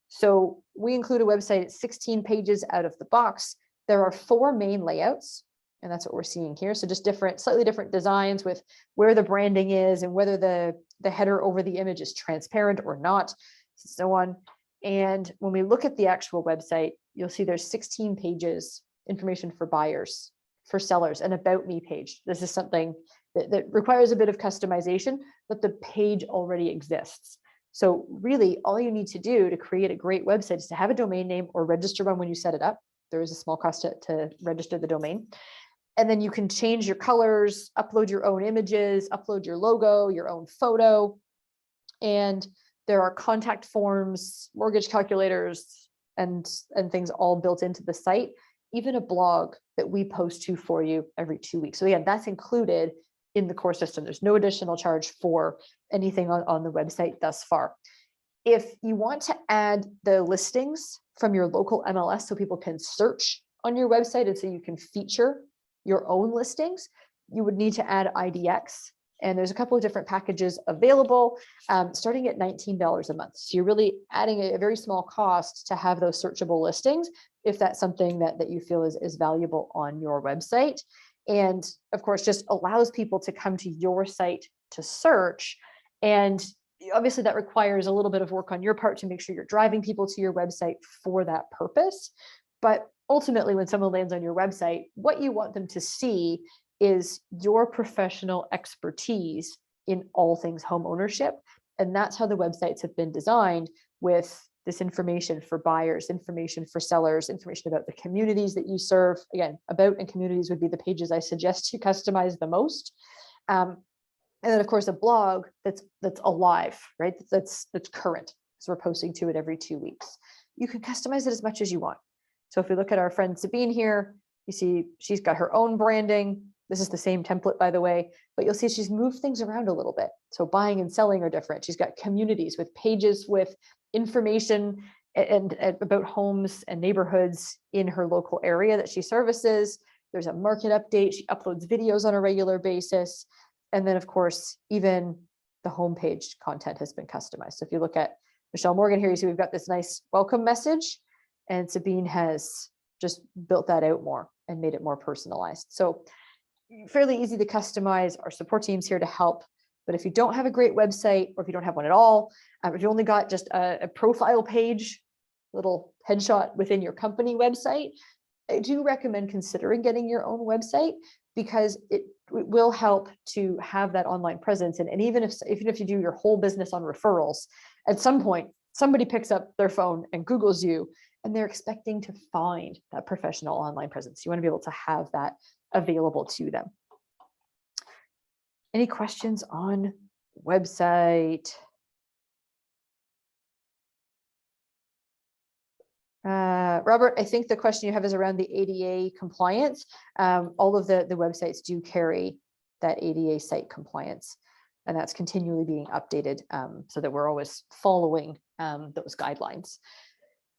So we include a website at 16 pages out of the box. There are 4 main layouts, and that's what we're seeing here. So just slightly different designs with where the branding is and whether the header over the image is transparent or not, so on. And when we look at the actual website, you'll see there's 16 pages, information for buyers, for sellers, an About Me page. This is something that requires a bit of customization, but the page already exists. So really, all you need to do to create a great website is to have a domain name or register one when you set it up. There is a small cost to register the domain. And then you can change your colors, upload your own images, upload your logo, your own photo. And there are contact forms, mortgage calculators, and things all built into the site, even a blog that we post to for you every 2 weeks. So again, that's included in the core system. There's no additional charge for anything on the website thus far. If you want to add the listings from your local MLS so people can search on your website and so you can feature your own listings, you would need to add IDX. And there's a couple of different packages available, starting at $19 a month. So you're really adding a very small cost to have those searchable listings, if that's something that you feel is valuable on your website. And of course, just allows people to come to your site to search. And obviously that requires a little bit of work on your part to make sure you're driving people to your website for that purpose. But ultimately, when someone lands on your website, what you want them to see is your professional expertise in all things home ownership. And that's how the websites have been designed, with this information for buyers, information for sellers, information about the communities that you serve. Again, About and Communities would be the pages I suggest you customize the most. And then of course a blog that's alive, right? That's current. So we're posting to it every 2 weeks. You can customize it as much as you want. So if we look at our friend Sabine here, you see she's got her own branding. This is the same template, by the way, but you'll see she's moved things around a little bit. So buying and selling are different. She's got communities with pages with information and about homes and neighborhoods in her local area that she services. There's a market update. She uploads videos on a regular basis. And then of course, even the homepage content has been customized. So if you look at Michelle Morgan here, you see we've got this nice welcome message, and Sabine has just built that out more and made it more personalized. So fairly easy to customize. Our support team's here to help. But if you don't have a great website, or if you don't have one at all, if you only got just a profile page, little headshot within your company website, I do recommend considering getting your own website, because it will help to have that online presence. And even if you do your whole business on referrals, at some point, somebody picks up their phone and Googles you, and they're expecting to find that professional online presence. You want to be able to have that available to them. Any questions on website? Robert, I think the question you have is around the ADA compliance. All of the websites do carry that ADA site compliance, and that's continually being updated so that we're always following those guidelines.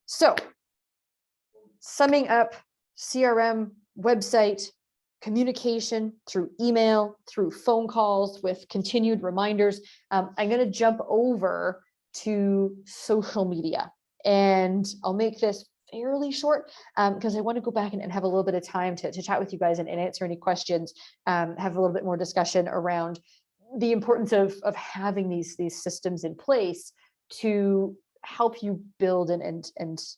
So summing up, CRM, website, communication through email, through phone calls with continued reminders. I'm going to jump over to social media, and I'll make this fairly short because I want to go back and have a little bit of time to chat with you guys and answer any questions, have a little bit more discussion around the importance of having these systems in place to help you build and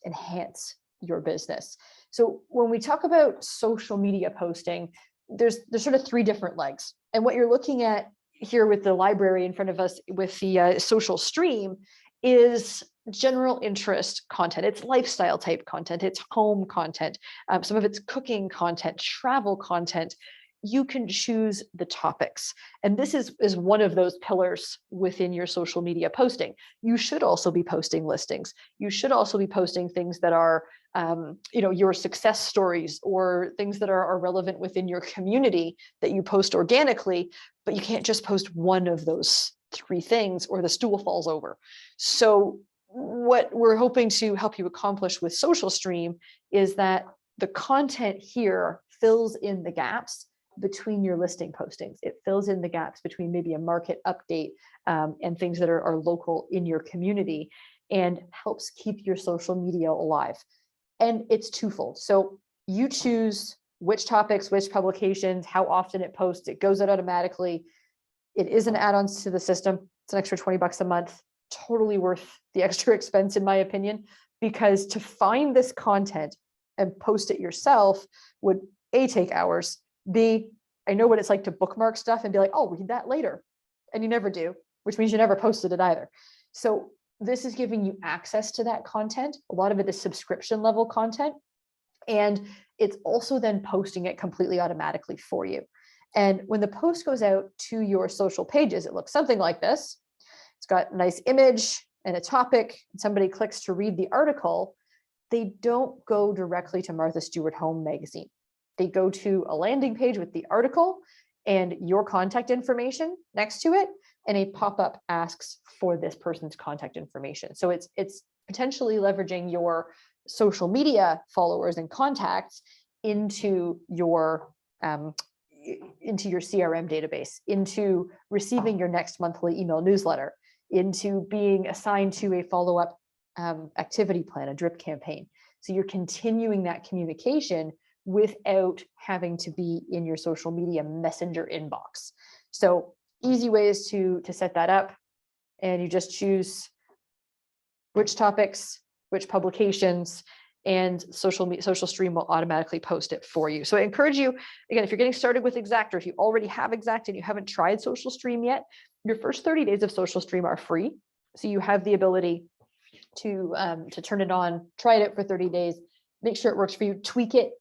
enhance your business. So when we talk about social media posting, there's sort of three different legs. And what you're looking at here with the library in front of us with the social stream is general interest content. It's lifestyle type content. It's home content. Some of it's cooking content, travel content. You can choose the topics. And this is one of those pillars within your social media posting. You should also be posting listings. You should also be posting things that are your success stories or things that are relevant within your community that you post organically, but you can't just post one of those three things or the stool falls over. So what we're hoping to help you accomplish with Social Stream is that the content here fills in the gaps between your listing postings. It fills in the gaps between maybe a market update and things that are local in your community, and helps keep your social media alive. And it's twofold. So you choose which topics, which publications, how often it posts. It goes out automatically. It is an add-on to the system. It's an extra $20 a month. Totally worth the extra expense, in my opinion, because to find this content and post it yourself would A, take hours, B, I know what it's like to bookmark stuff and be like, oh, read that later. And you never do, which means you never posted it either. So this is giving you access to that content. A lot of it is subscription level content. And it's also then posting it completely automatically for you. And when the post goes out to your social pages, it looks something like this. It's got a nice image and a topic, and somebody clicks to read the article. They don't go directly to Martha Stewart Home magazine. They go to a landing page with the article and your contact information next to it, and a pop-up asks for this person's contact information. So it's potentially leveraging your social media followers and contacts into your CRM database, into receiving your next monthly email newsletter, into being assigned to a follow-up activity plan, a drip campaign. So you're continuing that communication without having to be in your social media messenger inbox. So easy ways to set that up, and you just choose which topics, which publications, and Social Stream will automatically post it for you. So I encourage you, again, if you're getting started with Exact, or if you already have Exact and you haven't tried Social Stream yet, your first 30 days of Social Stream are free. So you have the ability to turn it on, try it out for 30 days, make sure it works for you, tweak it,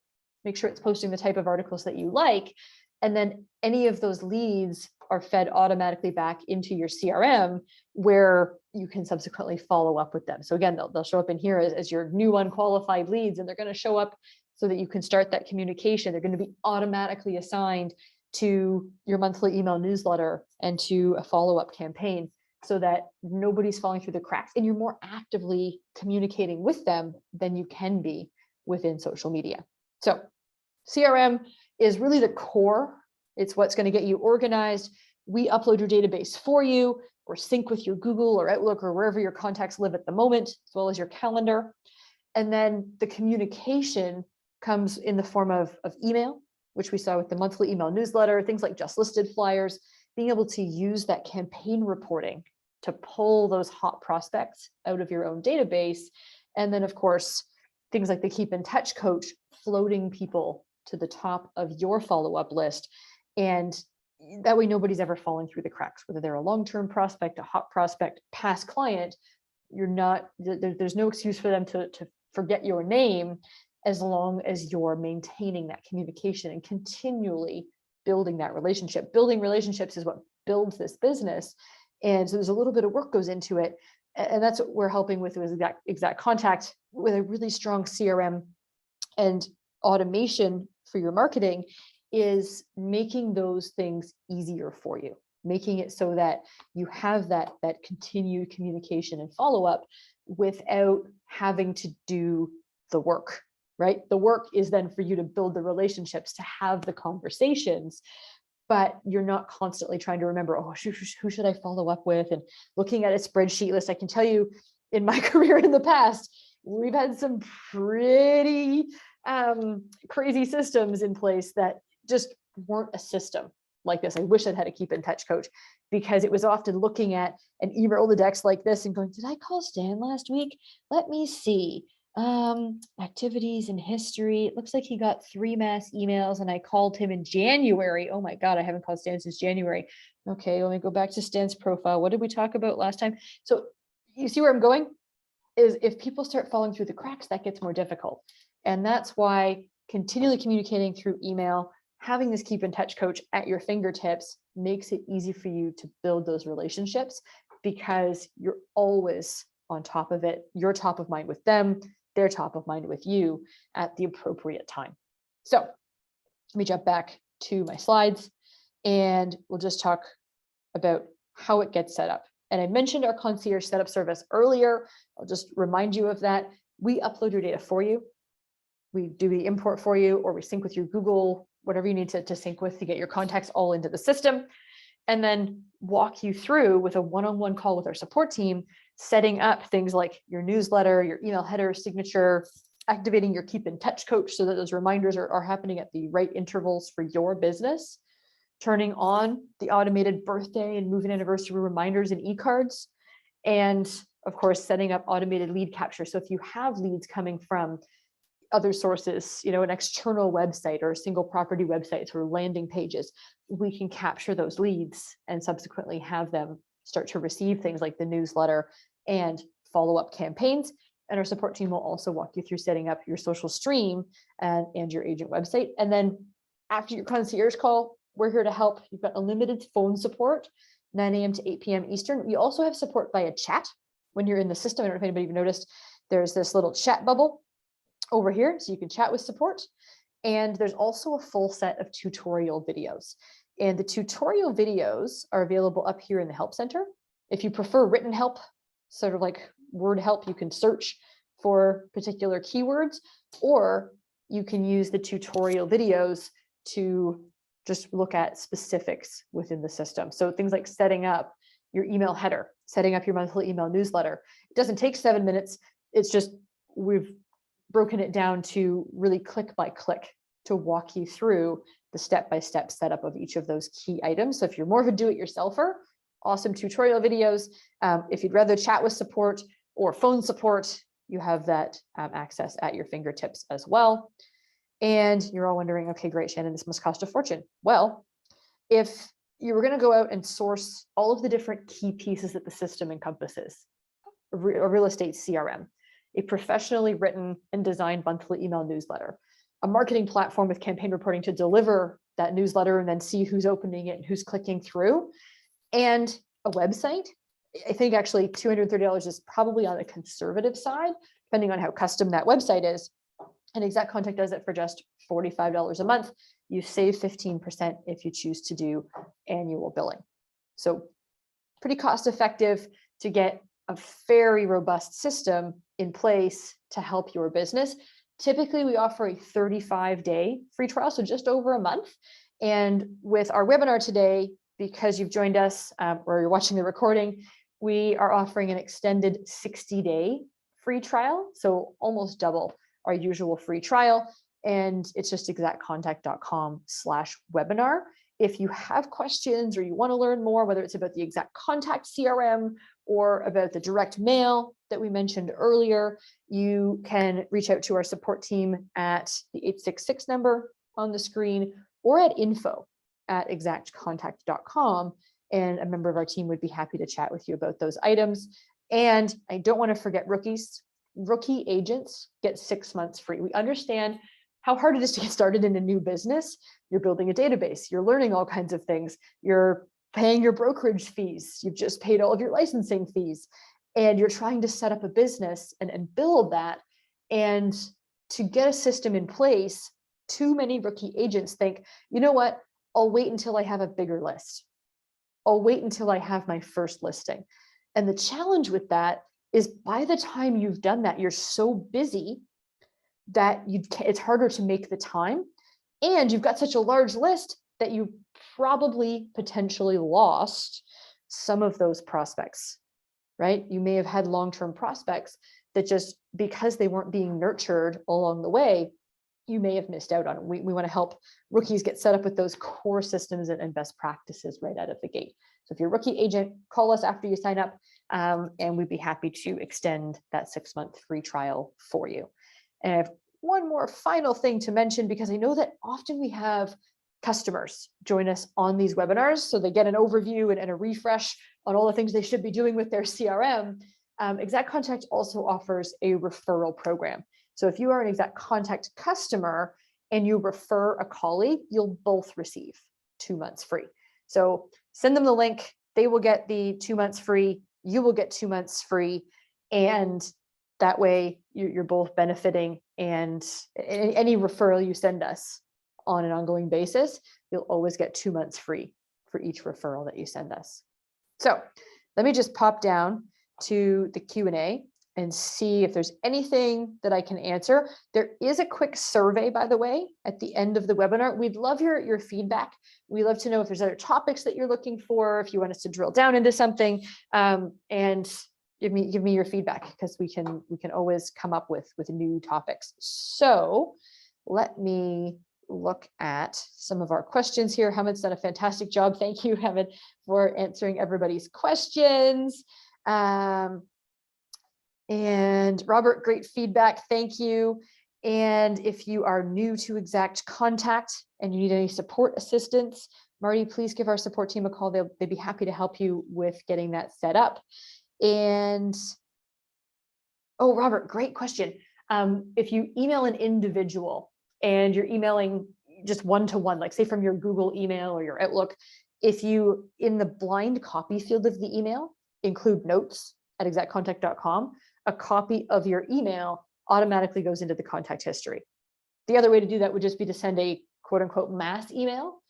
make sure it's posting the type of articles that you like. And then any of those leads are fed automatically back into your CRM, where you can subsequently follow up with them. So again, they'll show up in here as your new unqualified leads, and they're going to show up so that you can start that communication. They're going to be automatically assigned to your monthly email newsletter and to a follow-up campaign, so that nobody's falling through the cracks, and you're more actively communicating with them than you can be within social media. So CRM is really the core. It's what's going to get you organized. We upload your database for you, or sync with your Google or Outlook or wherever your contacts live at the moment, as well as your calendar. And then the communication comes in the form of email, which we saw with the monthly email newsletter, things like just listed flyers, being able to use that campaign reporting to pull those hot prospects out of your own database. And then, of course, things like the Keep in Touch coach, floating people to the top of your follow-up list. And that way, nobody's ever falling through the cracks, whether they're a long-term prospect, a hot prospect, past client. There's no excuse for them to forget your name, as long as you're maintaining that communication and continually building that relationship. Building relationships is what builds this business. And so there's a little bit of work goes into it. And that's what we're helping with Exact Contact, with a really strong CRM and automation for your marketing, is making those things easier for you, making it so that you have that continued communication and follow-up without having to do the work. right? The work is then for you to build the relationships, to have the conversations, but you're not constantly trying to remember, oh, who should I follow up with? And looking at a spreadsheet list. I can tell you in my career in the past, we've had some pretty crazy systems in place that just weren't a system like this. I wish I'd had a keep in touch coach, because it was often looking at an email Rolodex like this and going, did I call Stan last week? Let me see. Activities and history. It looks like he got 3 mass emails and I called him in January. Oh my God, I haven't called Stan since January. Okay, let me go back to Stan's profile. What did we talk about last time? So you see where I'm going? Is if people start falling through the cracks, that gets more difficult. And that's why continually communicating through email, having this keep in touch coach at your fingertips makes it easy for you to build those relationships, because you're always on top of it. You're top of mind with them. They're top of mind with you at the appropriate time. So let me jump back to my slides and we'll just talk about how it gets set up. And I mentioned our concierge setup service earlier. I'll just remind you of that. We upload your data for you. We do the import for you, or we sync with your Google, whatever you need to sync with to get your contacts all into the system, and then walk you through with a one-on-one call with our support team, setting up things like your newsletter, your email header signature, activating your keep in touch coach so that those reminders are happening at the right intervals for your business, turning on the automated birthday and move-in anniversary reminders and e-cards, and of course, setting up automated lead capture. So if you have leads coming from other sources, an external website or a single property website or landing pages, we can capture those leads and subsequently have them start to receive things like the newsletter and follow-up campaigns. And our support team will also walk you through setting up your social stream and your agent website. And then after your concierge call, we're here to help. You've got unlimited phone support, 9 a.m. to 8 p.m. Eastern. We also have support via chat when you're in the system. I don't know if anybody noticed, there's this little chat bubble over here, so you can chat with support. And there's also a full set of tutorial videos. And the tutorial videos are available up here in the Help Center. If you prefer written help, sort of like word help, you can search for particular keywords, or you can use the tutorial videos to just look at specifics within the system. So things like setting up your email header, setting up your monthly email newsletter. It doesn't take 7 minutes. It's just, we've broken it down to really click by click to walk you through the step-by-step setup of each of those key items. So if you're more of a do-it-yourselfer, awesome tutorial videos. If you'd rather chat with support or phone support, you have that access at your fingertips as well. And you're all wondering, okay, great, Shannon, this must cost a fortune. Well, if you were going to go out and source all of the different key pieces that the system encompasses, a real estate CRM, a professionally written and designed monthly email newsletter, a marketing platform with campaign reporting to deliver that newsletter and then see who's opening it and who's clicking through, and a website, I think actually $230 is probably on the conservative side, depending on how custom that website is. And Exact Contact does it for just $45 a month. You save 15% if you choose to do annual billing. So pretty cost effective to get a very robust system in place to help your business. Typically, we offer a 35-day free trial, so just over a month. And with our webinar today, because you've joined us or you're watching the recording, we are offering an extended 60-day free trial, so almost double our usual free trial. And it's just exactcontact.com/webinar. If you have questions or you want to learn more, whether it's about the Exact Contact CRM or about the direct mail that we mentioned earlier, you can reach out to our support team at the 866 number on the screen or at info@exactcontact.com. And a member of our team would be happy to chat with you about those items. And I don't want to forget rookies. Rookie agents get 6 months free. We understand how hard it is to get started in a new business. You're building a database, you're learning all kinds of things, you're paying your brokerage fees, you've just paid all of your licensing fees, and you're trying to set up a business and build that. And to get a system in place, too many rookie agents think, you know what, I'll wait until I have a bigger list. I'll wait until I have my first listing. And the challenge with that is by the time you've done that, you're so busy that it's harder to make the time. And you've got such a large list that you probably potentially lost some of those prospects, right? You may have had long-term prospects that just because they weren't being nurtured along the way, you may have missed out on it. We want to help rookies get set up with those core systems and best practices right out of the gate. So if you're a rookie agent, call us after you sign up, and we'd be happy to extend that 6-month free trial for you. And I have one more final thing to mention, because I know that often we have customers join us on these webinars, so they get an overview and a refresh on all the things they should be doing with their CRM. Exact Contact also offers a referral program. So if you are an Exact Contact customer and you refer a colleague, you'll both receive 2 months free. So send them the link, they will get the 2 months free, you will get 2 months free, and that way you're both benefiting. And any referral you send us on an ongoing basis, you'll always get 2 months free for each referral that you send us. So let me just pop down to the Q&A and see if there's anything that I can answer. There is a quick survey, by the way, at the end of the webinar. We'd love your feedback. We love to know if there's other topics that you're looking for, if you want us to drill down into something, and give me your feedback, because we can always come up with new topics. So let me look at some of our questions here. Hamid's done a fantastic job. Thank you, Hamid, for answering everybody's questions. And Robert, great feedback. Thank you. And if you are new to Exact Contact and you need any support assistance, Marty, please give our support team a call. They'd be happy to help you with getting that set up. And oh, Robert, great question. If you email an individual and you're emailing just one-to-one, like say from your Google email or your Outlook, if you, in the blind copy field of the email, include notes at exactcontact.com, a copy of your email automatically goes into the contact history. The other way to do that would just be to send a quote unquote mass email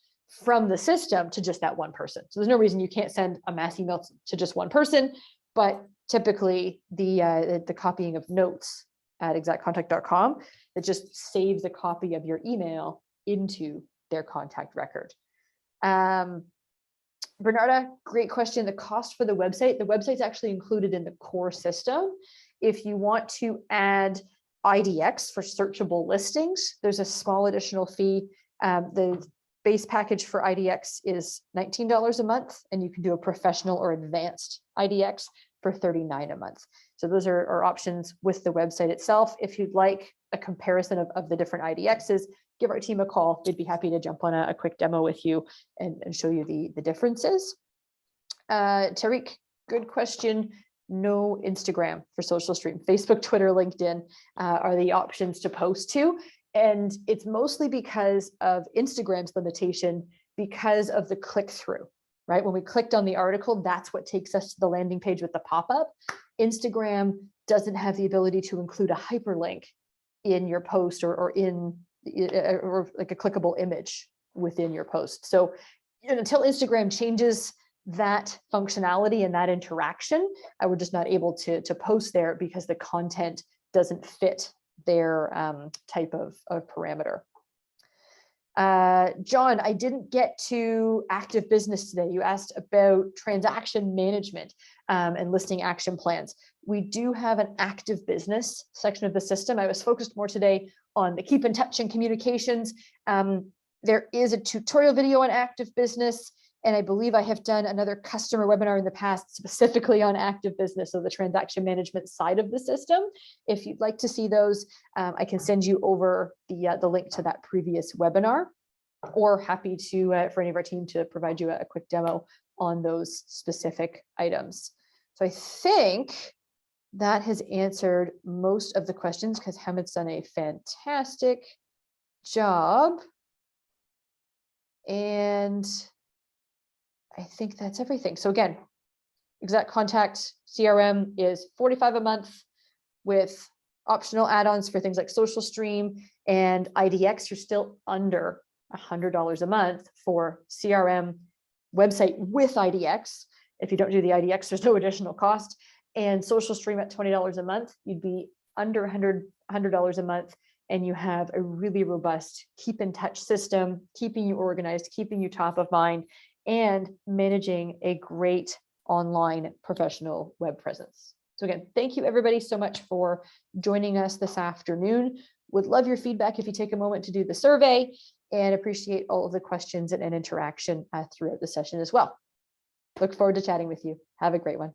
from the system to just that one person. So there's no reason you can't send a mass email to just one person, but typically the copying of notes at exactcontact.com, that just saves a copy of your email into their contact record. Bernarda, great question. The cost for the website's actually included in the core system. If you want to add IDX for searchable listings, there's a small additional fee. The base package for IDX is $19 a month, and you can do a professional or advanced IDX for $39 a month. So those are options with the website itself. If you'd like a comparison of the different IDXs, give our team a call. They'd be happy to jump on a quick demo with you and show you the differences. Tariq, good question. No Instagram for social stream. Facebook, Twitter, LinkedIn are the options to post to. And it's mostly because of Instagram's limitation, because of the click-through, right? When we clicked on the article, that's what takes us to the landing page with the pop-up. Instagram doesn't have the ability to include a hyperlink in your post or like a clickable image within your post. So until Instagram changes that functionality and that interaction, we're just not able to post there because the content doesn't fit their type of parameter. John, I didn't get to active business today. You asked about transaction management and listing action plans. We do have an active business section of the system. I was focused more today on the keep in touch and communications. There is a tutorial video on active business, and I believe I have done another customer webinar in the past specifically on active business, so the transaction management side of the system. If you'd like to see those, I can send you over the link to that previous webinar, or happy to for any of our team to provide you a quick demo on those specific items. So I think that has answered most of the questions, because Hamid's done a fantastic job. And I think that's everything. So again, Exact Contact CRM is $45 a month with optional add-ons for things like Social Stream and IDX. You're still under $100 a month for CRM website with IDX. If you don't do the IDX, there's no additional cost. And Social Stream at $20 a month, you'd be under $100 a month. and you have a really robust keep in touch system, keeping you organized, keeping you top of mind, and managing a great online professional web presence. So again, thank you everybody so much for joining us this afternoon. Would love your feedback if you take a moment to do the survey, and appreciate all of the questions and interaction throughout the session as well. Look forward to chatting with you. Have a great one.